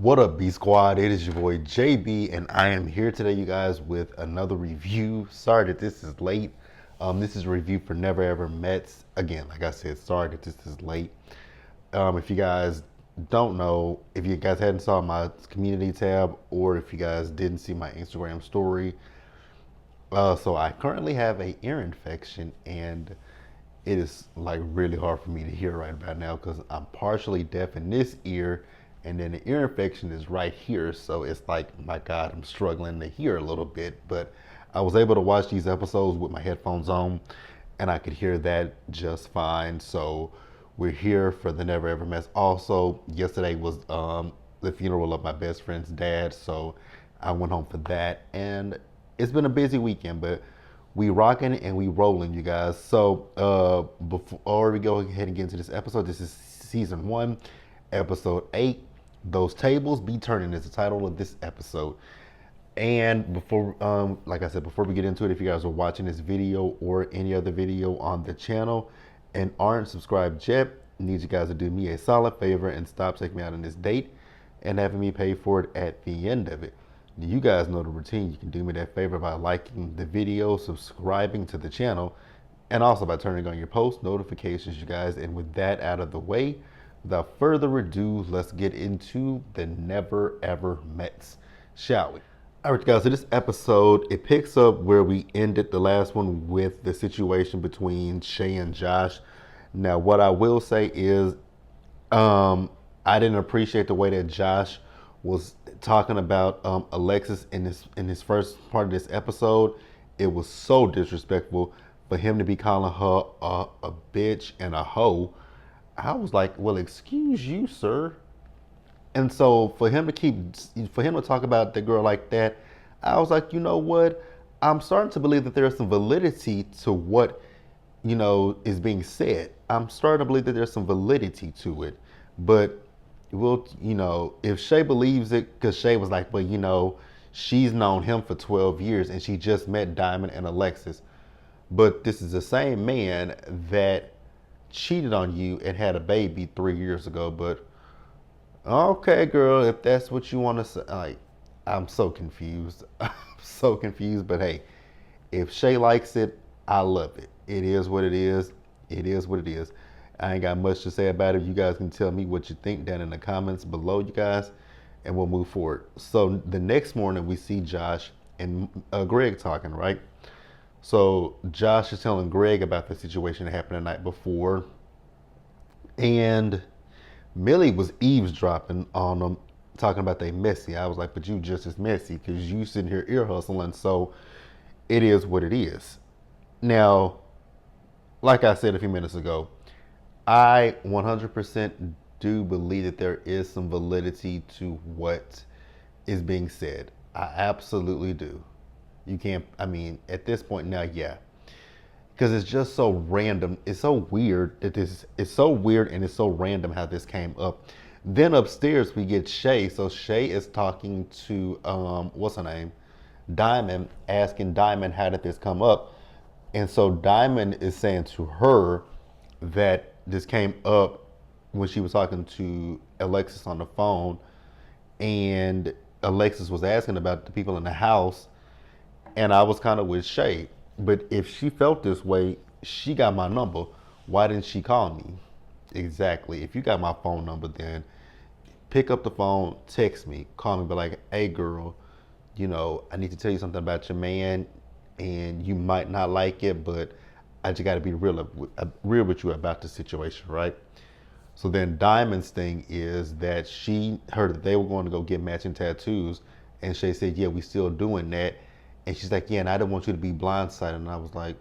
What up, B Squad? It is your boy JB, and I am here today, you guys, with another review. Sorry that this is late. This is a review for Never Ever Mets. Again, like I said, sorry that this is late. If you guys don't know, if you guys hadn't saw my community tab, or if you guys didn't see my Instagram story, so I currently have an ear infection, and it is like really hard for me to hear right about now because I'm partially deaf in this ear, and then the ear infection is right here. So it's like, my God, I'm struggling to hear a little bit. But I was able to watch these episodes with my headphones on, and I could hear that just fine. So we're here for the Never Ever Mess. Also, yesterday was the funeral of my best friend's dad, so I went home for that, and it's been a busy weekend, but we rocking and we rolling, you guys. So before we go ahead and get into this episode, this is season 1, episode 8. Those tables be turning is the title of this episode. And before, like I said, before we get into it, if you guys are watching this video or any other video on the channel and aren't subscribed yet, I need you guys to do me a solid favor and stop taking me out on this date and having me pay for it at the end of it. You guys know the routine. You can do me that favor by liking the video, subscribing to the channel, and also by turning on your post notifications, you guys. And with that out of the way, without further ado, let's get into the Never Ever Mets, shall we? All right, guys, so this episode, it picks up where we ended the last one with the situation between Shay and Josh. Now, what I will say is I didn't appreciate the way that Josh was talking about Alexis in his first part of this episode. It was so disrespectful for him to be calling her a bitch and a hoe. I was like, well, excuse you, sir. And so for him to talk about the girl like that, I was like, you know what? I'm starting to believe that there's some validity to what, is being said. I'm starting to believe that there's some validity to it. But if Shay believes it, because Shay was like, well, she's known him for 12 years and she just met Diamond and Alexis. But this is the same man that cheated on you and had a baby 3 years ago. But okay, girl, if that's what you want to say, like, I'm so confused. I'm so confused. But hey, if Shay likes it, I love it. It is what it is. It is what it is. I ain't got much to say about it. You guys can tell me what you think down in the comments below, you guys, and we'll move forward. So the next morning, we see Josh and Greg talking, right? So Josh is telling Greg about the situation that happened the night before, and Millie was eavesdropping on them, talking about they messy. I was like, but you just as messy because you sitting here ear hustling. So it is what it is. Now, like I said a few minutes ago, I 100% do believe that there is some validity to what is being said. I absolutely do. You can't, at this point now, yeah. Because it's just so random. It's so weird that it's so weird and it's so random how this came up. Then upstairs we get Shay. So Shay is talking to, what's her name? Diamond, asking Diamond, how did this come up? And so Diamond is saying to her that this came up when she was talking to Alexis on the phone, and Alexis was asking about the people in the house, and I was kind of with Shay. But if she felt this way, she got my number. Why didn't she call me? Exactly. If you got my phone number, then pick up the phone, text me, call me, be like, hey girl, I need to tell you something about your man, and you might not like it, but I just got to be real with you about the situation, right? So then Diamond's thing is that she heard that they were going to go get matching tattoos, and Shay said, yeah, we still doing that. And she's like, yeah, and I didn't want you to be blindsided. And I was like,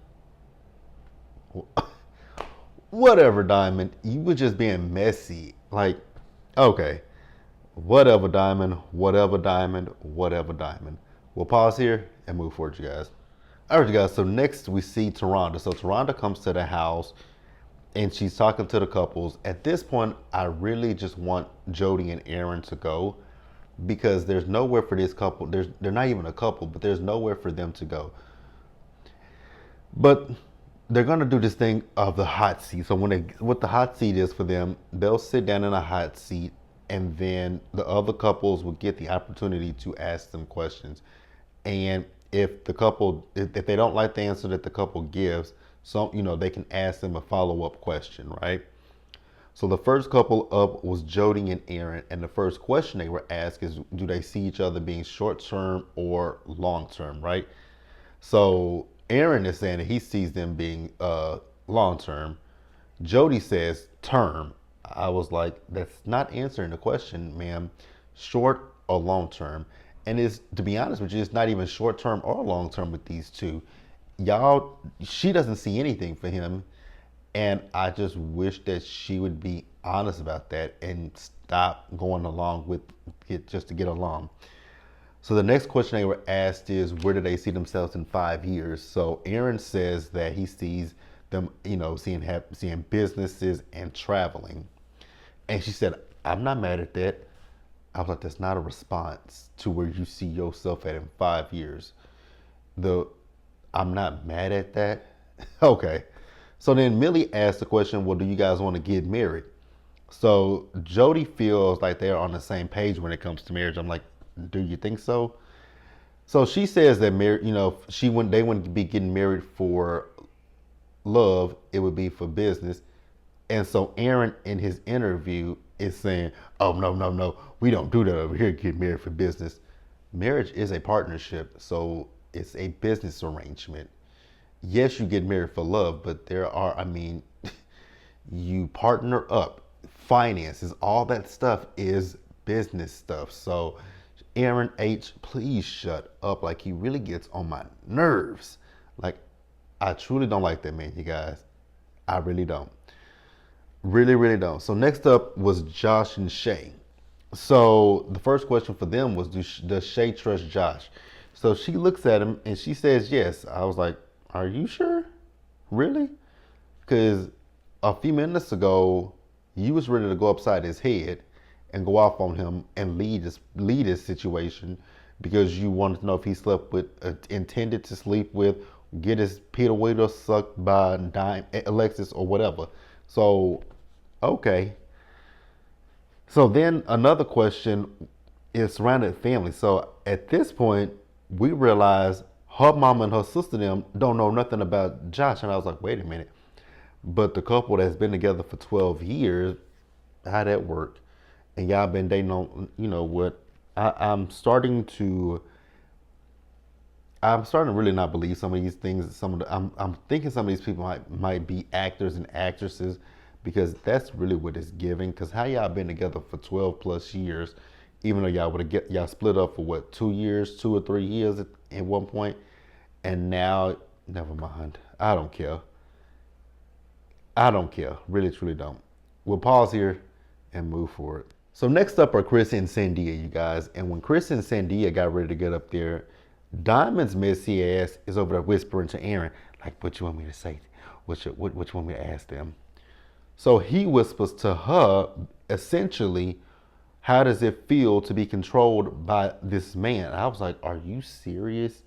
whatever, Diamond. You were just being messy. Like, okay, whatever, Diamond, whatever, Diamond, whatever, Diamond. We'll pause here and move forward, you guys. All right, you guys, so next we see Taronda. So Taronda comes to the house and she's talking to the couples. At this point, I really just want Jody and Aaron to go because there's nowhere for this couple. They're not even a couple, but there's nowhere for them to go. But they're gonna do this thing of the hot seat. So what the hot seat is for them, they'll sit down in a hot seat and then the other couples will get the opportunity to ask them questions. And if the couple, if they don't like the answer that the couple gives, they can ask them a follow-up question, right? So the first couple up was Jody and Aaron, and the first question they were asked is, do they see each other being short-term or long-term, right? So Aaron is saying that he sees them being long-term. Jody says term. I was like, that's not answering the question, ma'am. Short or long-term? And it's, to be honest with you, it's not even short-term or long-term with these two. She doesn't see anything for him. And I just wish that she would be honest about that and stop going along with it just to get along. So the next question they were asked is, where do they see themselves in 5 years? So Aaron says that he sees them, seeing businesses and traveling. And she said, I'm not mad at that. I was like, that's not a response to where you see yourself at in 5 years. I'm not mad at that. Okay. So then Millie asked the question, well, do you guys want to get married? So Jody feels like they're on the same page when it comes to marriage. I'm like, do you think so? So she says that they wouldn't be getting married for love, it would be for business. And so Aaron in his interview is saying, oh, no, no, no, we don't do that over here, get married for business. Marriage is a partnership, so it's a business arrangement. Yes, you get married for love, but you partner up. Finances, all that stuff is business stuff. So Aaron H., please shut up. Like, he really gets on my nerves. Like, I truly don't like that man, you guys. I really don't. Really, really don't. So next up was Josh and Shay. So the first question for them was, does Shay trust Josh? So she looks at him and she says yes. I was like, are you sure? Really? Because a few minutes ago, you was ready to go upside his head and go off on him and lead his situation because you wanted to know if he slept with, intended to sleep with, get his Peter Waiter sucked by Alexis or whatever. So, okay. So then another question is surrounded family. So at this point, we realize her mama and her sister them don't know nothing about Josh. And I was like, wait a minute. But the couple that's been together for 12 years, how'd that work? And y'all been dating on, what? I'm starting to really not believe some of these things. I'm thinking some of these people might be actors and actresses, because that's really what it's giving. Because how y'all been together for 12 plus years, even though y'all split up for what, 2 or 3 years at one point, and now, never mind. I don't care. Really, truly don't. We'll pause here and move forward. So next up are Chris and Sandia, you guys. And when Chris and Sandia got ready to get up there, Diamond's messy ass is over there whispering to Aaron, like, what you want me to say? What you want me to ask them? So he whispers to her, essentially, how does it feel to be controlled by this man? I was like, are you serious?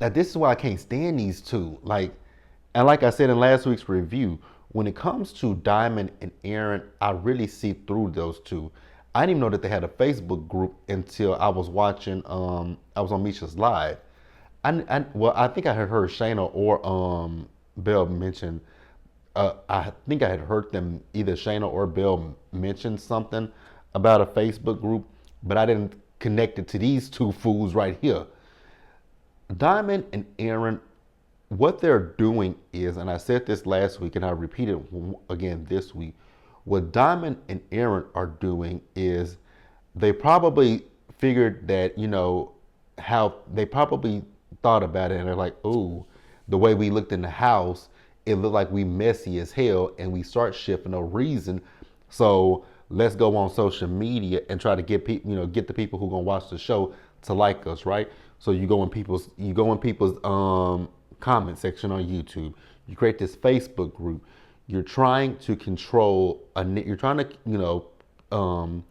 Now, this is why I can't stand these two. And like I said in last week's review, when it comes to Diamond and Aaron, I really see through those two. I didn't even know that they had a Facebook group until I was watching, I was on Misha's live. I think I had heard Shayna or Belle mention, I think I had heard them, either Shayna or Belle mention something about a Facebook group, but I didn't connect it to these two fools right here. Diamond and Aaron, what they're doing is, and I said this last week and I repeat it again this week, what Diamond and Aaron are doing is they probably figured that, how they probably thought about it and they're like, oh, the way we looked in the house, it looked like we messy as hell, and we start shifting a reason. So let's go on social media and try to get people, get the people who are gonna watch the show to like us, right? So you go in people's comment section on YouTube. You create this Facebook group. You're trying to control. You're trying to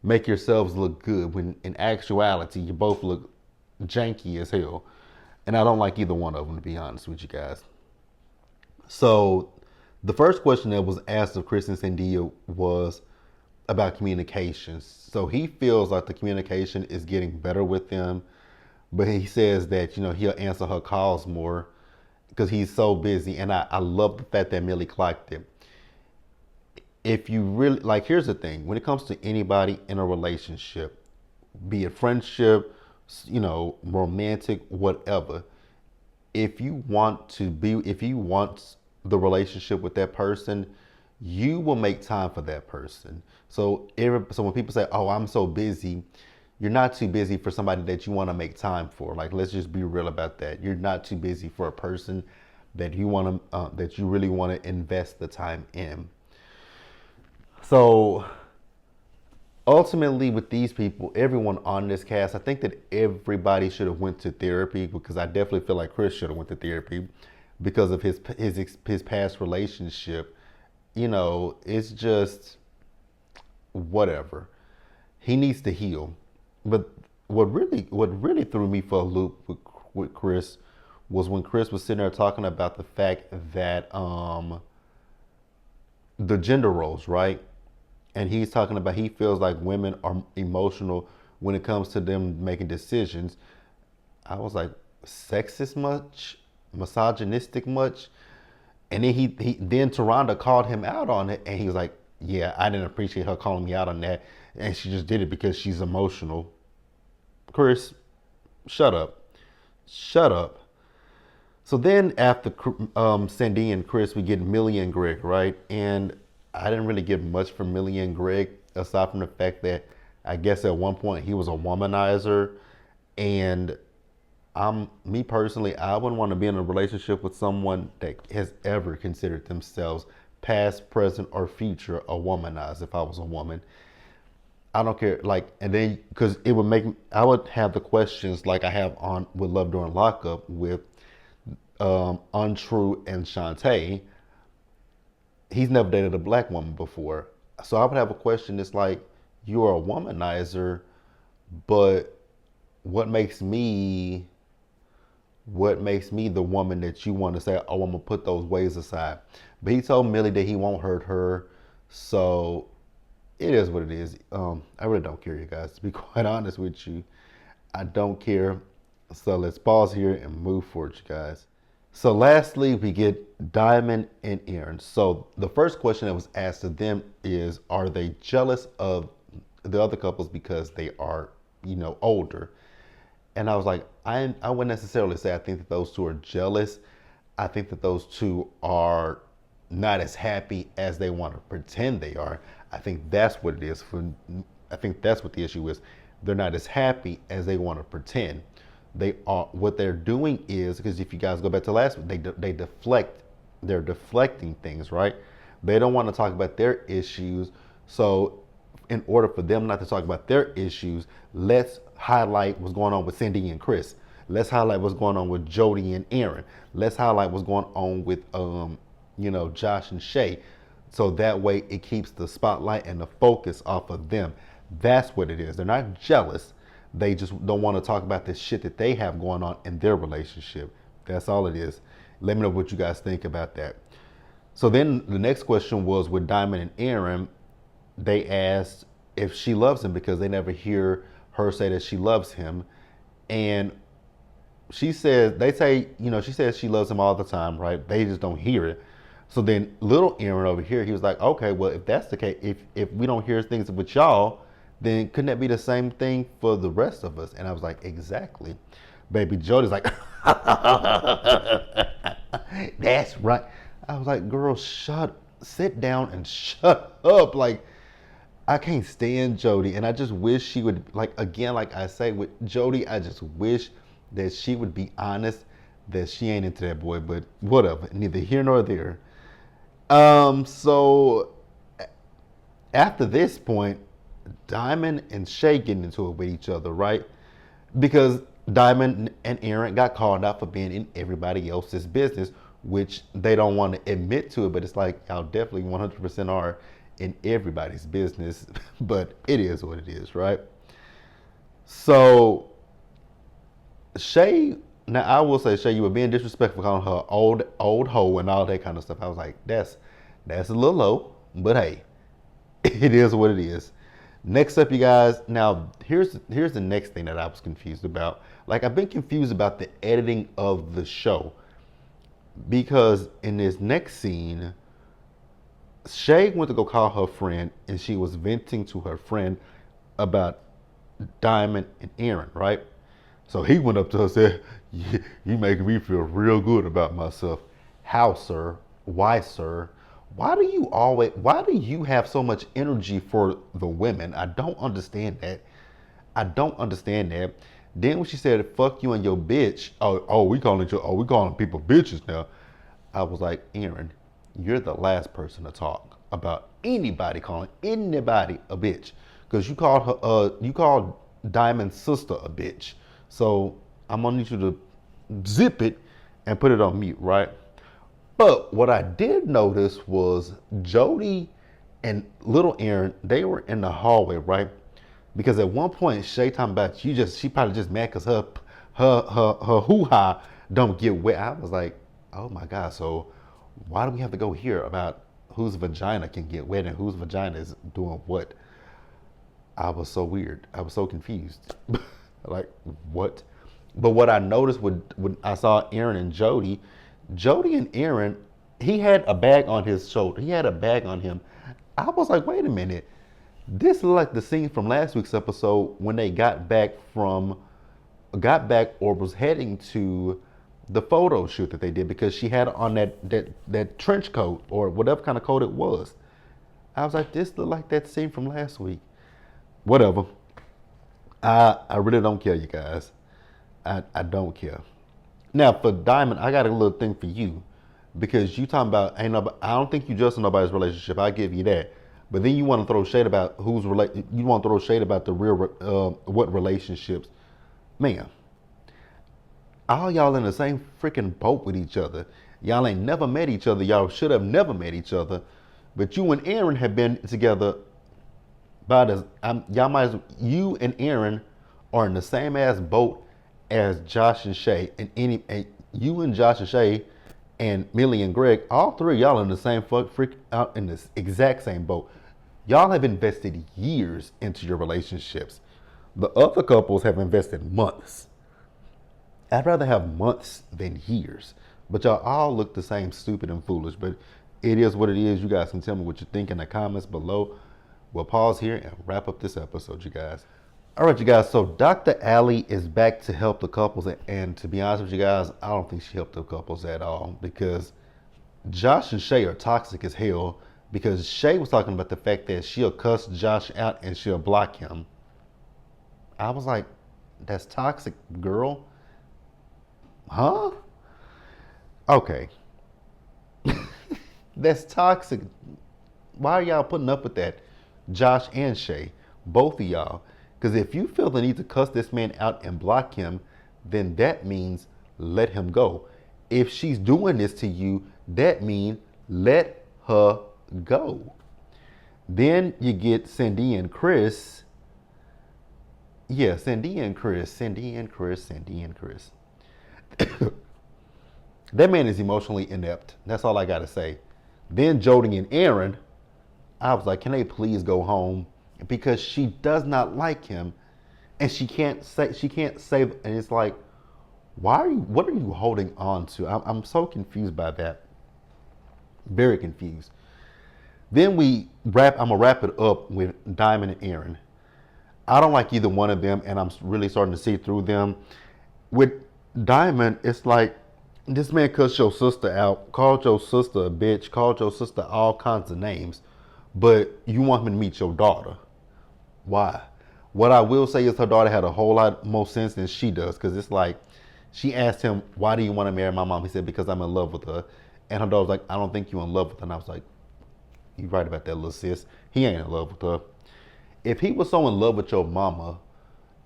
make yourselves look good when in actuality you both look janky as hell. And I don't like either one of them, to be honest with you guys. So the first question that was asked of Chris and Sandia was, about communications. So he feels like the communication is getting better with them, but he says that he'll answer her calls more because he's so busy. And I love the fact that Millie clocked it. If you really like, here's the thing: when it comes to anybody in a relationship, be it friendship, romantic, whatever, if you want the relationship with that person, you will make time for that person. So when people say, "Oh, I'm so busy," you're not too busy for somebody that you want to make time for. Like, let's just be real about that. You're not too busy for a person that you really want to invest the time in. So ultimately, with these people, everyone on this cast, I think that everybody should have went to therapy, because I definitely feel like Chris should have went to therapy because of his past relationship. It's just whatever. He needs to heal. But what really threw me for a loop with Chris was when Chris was sitting there talking about the fact that the gender roles, right? And he's talking about he feels like women are emotional when it comes to them making decisions. I was like, sexist much, misogynistic much, and then then Taronda called him out on it, and he was like, "Yeah, I didn't appreciate her calling me out on that, and she just did it because she's emotional." Chris, shut up, shut up. So then after Cindy and Chris, we get Millie and Greg, right? And I didn't really get much from Millie and Greg aside from the fact that I guess at one point he was a womanizer, and me personally, I wouldn't want to be in a relationship with someone that has ever considered themselves past, present, or future a womanizer. If I was a woman, I don't care. Like, and then because I would have the questions like I have on with Love During Lockup with Untrue and Shantae. He's never dated a black woman before, so I would have a question. It's like, you're a womanizer, but what makes me the woman that you want to say, "Oh, I'm gonna put those ways aside"? But he told Millie that he won't hurt her, so it is what it is. I really don't care, you guys. To be quite honest with you, I don't care. So let's pause here and move forward, you guys. So lastly, we get Diamond and Aaron. So the first question that was asked to them is, are they jealous of the other couples because they are, older? And I was like, I wouldn't necessarily say I think that those two are jealous. I think that those two are not as happy as they want to pretend they are. I think that's what it is. I think that's what the issue is. They're not as happy as they want to pretend. They are. What they're doing is, because if you guys go back to last week, they deflect. They're deflecting things, right? They don't want to talk about their issues. So in order for them not to talk about their issues, let's highlight what's going on with Cindy and Chris. Let's highlight what's going on with Jody and Aaron. Let's highlight what's going on with Josh and Shay. So that way it keeps the spotlight and the focus off of them. That's what it is. They're not jealous. They just don't want to talk about the shit that they have going on in their relationship. That's all it is. Let me know what you guys think about that. So then the next question was with Diamond and Aaron. They asked if she loves him because they never hear her say that she loves him. And she says, she says she loves him all the time, right? They just don't hear it. So then little Aaron over here, he was like, okay, well, if that's the case, if we don't hear things with y'all, then couldn't that be the same thing for the rest of us? And I was like, exactly. Baby Jody's like, that's right. I was like, girl, sit down and shut up. Like, I can't stand Jody, and I just wish she would, like I say, with Jody, I just wish that she would be honest that she ain't into that boy, but whatever, neither here nor there. So after this point, Diamond and Shay getting into it with each other, right? Because Diamond and Aaron got called out for being in everybody else's business, which they don't want to admit to it, but it's like, y'all definitely 100% are in everybody's business, but it is what it is, right? So Shay, now I will say, Shay, you were being disrespectful, calling her old hoe and all that kind of stuff. I was like, that's a little low, but hey, It is what it is. Next up, you guys. Now, here's the next thing that I was confused about. Like, I've been confused about the editing of the show because in this next scene, Shay went to go call her friend, and she was venting to her friend about Diamond and Aaron, right? So he went up to her and said, You making me feel real good about myself. How, sir? Why, sir? Why do you have so much energy for the women? I don't understand that. I don't understand that. Then when she said, fuck you and your bitch, we calling people bitches now. I was like, Aaron, you're the last person to talk about anybody calling anybody a bitch. Because you called Diamond's sister a bitch. So I'm gonna need you to zip it and put it on mute, right? But what I did notice was Jody and little Aaron, they were in the hallway, right? Because at one point, Shay talking about she probably just mad because her hoo-ha don't get wet. I was like, oh my God, so why do we have to go here about whose vagina can get wet and whose vagina is doing what? I was so weird. I was so confused. Like, what? But what I noticed when I saw Aaron and Jody and Aaron, he had a bag on his shoulder. He had a bag on him. I was like, wait a minute. This is like the scene from last week's episode when they got back or was heading to the photo shoot that they did because she had on that trench coat or whatever kind of coat it was. I was like, this looked like that scene from last week. Whatever. I really don't care, you guys. I don't care. Now for Diamond, I got a little thing for you because you talking about I don't think you just in nobody's relationship. I give you that. But then you want to throw shade about you want to throw shade about the real what relationships, man. All y'all in the same freaking boat with each other. Y'all ain't never met each other. Y'all should have never met each other. But you and Aaron have been together about as y'all might as you and Aaron are in the same ass boat as Josh and Shay and you and Josh and Shay and Millie and Greg, all three of y'all in the same out in this exact same boat. Y'all have invested years into your relationships. The other couples have invested months. I'd rather have months than years. But y'all all look the same, stupid and foolish. But it is what it is. You guys can tell me what you think in the comments below. We'll pause here and wrap up this episode, you guys. All right, you guys. So Dr. Allie is back to help the couples. And to be honest with you guys, I don't think she helped the couples at all because Josh and Shay are toxic as hell because Shay was talking about the fact that she'll cuss Josh out and she'll block him. I was like, that's toxic, girl. Huh? Okay. That's toxic. Why are y'all putting up with that? Josh and Shay, both of y'all. Because if you feel the need to cuss this man out and block him, then that means let him go. If she's doing this to you, that means let her go. Then you get Cindy and Chris. Yeah, Cindy and Chris. That man is emotionally inept. That's all I gotta say. Then Jody and Aaron, I was like, can they please go home? Because she does not like him, and she can't save. And it's like, what are you holding on to? I'm so confused by that. Very confused. Then I'm gonna wrap it up with Diamond and Aaron. I don't like either one of them, and I'm really starting to see through them. With Diamond, it's like this man cussed your sister out, called your sister a bitch, called your sister all kinds of names, but you want him to meet your daughter. Why? What I will say is her daughter had a whole lot more sense than she does, because it's like she asked him, why do you want to marry my mom? He said, because I'm in love with her. And her daughter was like, I don't think you're in love with her. And I was like, you right about that, little sis. He ain't in love with her. If he was so in love with your mama,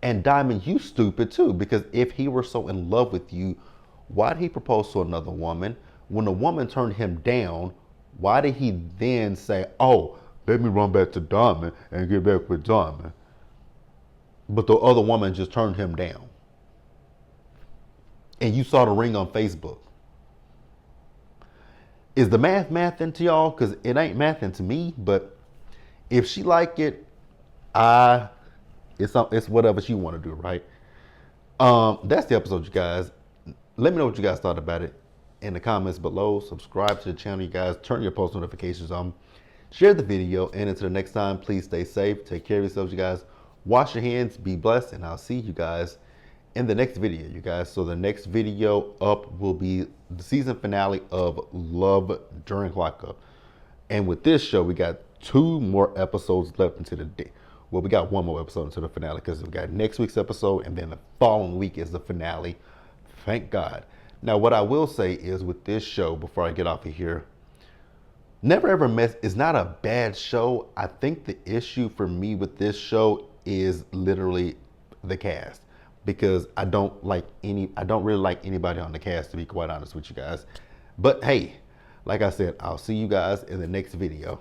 and Diamond, you stupid too, because if he were so in love with you, why did he propose to another woman? When the woman turned him down, why did he then say, oh, let me run back to Diamond and get back with Diamond? But the other woman just turned him down. And you saw the ring on Facebook. Is the math into y'all? Because it ain't mathing to me, but If she like it, I it's whatever she want to do, right? That's the episode, you guys. Let me know what you guys thought about it in the comments below. Subscribe to the channel, you guys. Turn your post notifications on. Share the video, and until the next time, please stay safe. Take care of yourselves, you guys. Wash your hands, be blessed, and I'll see you guys in the next video, you guys. So the next video up will be the season finale of Love During Lockup. And with this show, we got 2 more episodes left into the day. Well, we got 1 more episode into the finale because we got next week's episode, and then the following week is the finale. Thank God. Now, what I will say is with this show, before I get off of here, Never Ever Mess is not a bad show. I think the issue for me with this show is literally the cast, because I don't really like anybody on the cast, to be quite honest with you guys. But hey, like I said, I'll see you guys in the next video.